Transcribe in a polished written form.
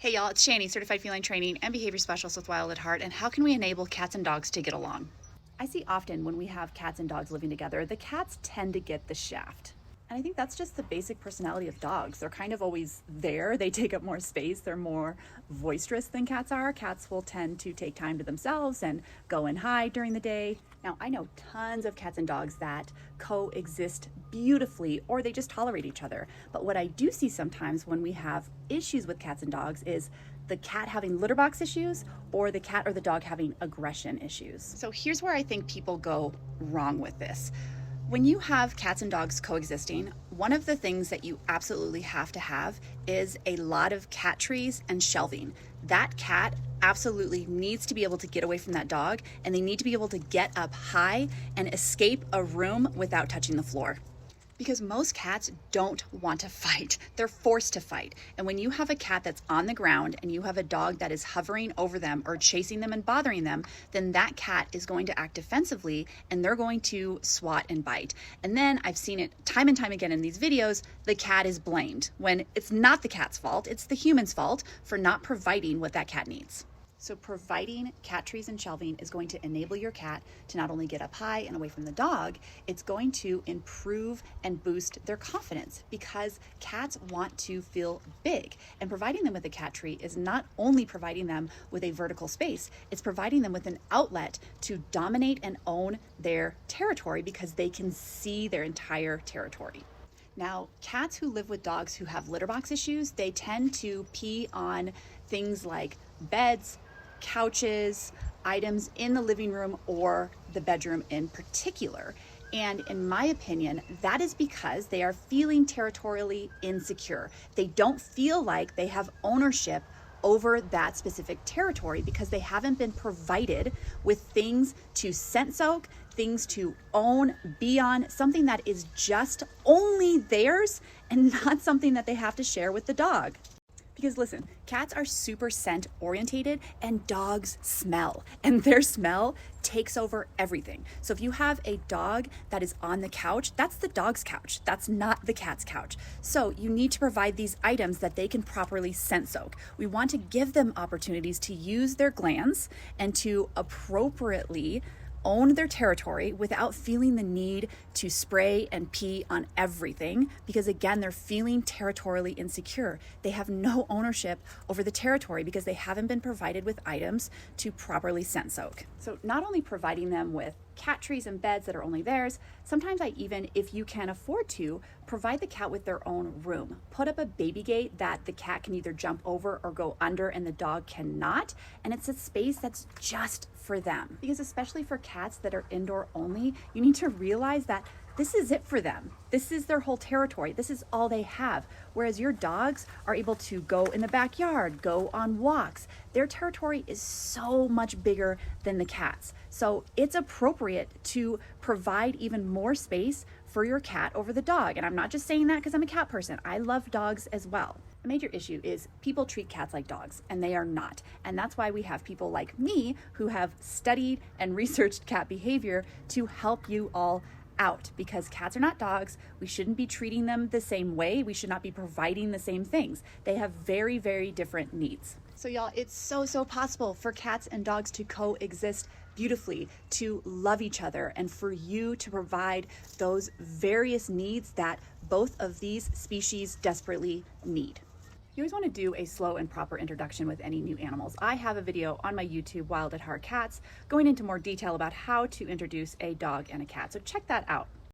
Hey y'all, it's Shani, Certified Feline Training and Behavior Specialist with Wild at Heart, and how can we enable cats and dogs to get along? I see often when we have cats and dogs living together, the cats tend to get the shaft. And I think that's just the basic personality of dogs. They're kind of always there. They take up more space. They're more boisterous than cats are. Cats will tend to take time to themselves and go and hide during the day. Now, I know tons of cats and dogs that coexist beautifully, or they just tolerate each other. But what I do see sometimes when we have issues with cats and dogs is the cat having litter box issues or the cat or the dog having aggression issues. So here's where I think people go wrong with this. When you have cats and dogs coexisting, one of the things that you absolutely have to have is a lot of cat trees and shelving. That cat absolutely needs to be able to get away from that dog, and they need to be able to get up high and escape a room without touching the floor. Because most cats don't want to fight. They're forced to fight. And when you have a cat that's on the ground and you have a dog that is hovering over them or chasing them and bothering them, then that cat is going to act defensively and they're going to swat and bite. And then I've seen it time and time again in these videos, the cat is blamed when it's not the cat's fault, it's the human's fault for not providing what that cat needs. So providing cat trees and shelving is going to enable your cat to not only get up high and away from the dog, it's going to improve and boost their confidence because cats want to feel big. And providing them with a cat tree is not only providing them with a vertical space, it's providing them with an outlet to dominate and own their territory because they can see their entire territory. Now, cats who live with dogs who have litter box issues, they tend to pee on things like beds, couches, items in the living room or the bedroom in particular. And in my opinion, that is because they are feeling territorially insecure. They don't feel like they have ownership over that specific territory because they haven't been provided with things to scent soak, things to own, be on, something that is just only theirs and not something that they have to share with the dog. Because listen, cats are super scent orientated and dogs smell, and their smell takes over everything. So if you have a dog that is on the couch, that's the dog's couch. That's not the cat's couch. So you need to provide these items that they can properly scent soak. We want to give them opportunities to use their glands and to appropriately own their territory without feeling the need to spray and pee on everything because again, they're feeling territorially insecure. They have no ownership over the territory because they haven't been provided with items to properly scent soak. So not only providing them with cat trees and beds that are only theirs, sometimes I even, if you can afford to, provide the cat with their own room. Put up a baby gate that the cat can either jump over or go under and the dog cannot, and it's a space that's just for them. Because especially for cats that are indoor only, you need to realize that this is it for them. This is their whole territory. This is all they have. Whereas your dogs are able to go in the backyard, go on walks. Their territory is so much bigger than the cat's. So it's appropriate to provide even more space for your cat over the dog. And I'm not just saying that because I'm a cat person. I love dogs as well. A major issue is people treat cats like dogs, and they are not. And that's why we have people like me who have studied and researched cat behavior to help you all out, because cats are not dogs. We shouldn't be treating them the same way. We should not be providing the same things. They have very, very different needs. So y'all, it's so possible for cats and dogs to coexist beautifully, to love each other, and for you to provide those various needs that both of these species desperately need. You always want to do a slow and proper introduction with any new animals. I have a video on my YouTube, Wild at Heart Cats, going into more detail about how to introduce a dog and a cat. So check that out.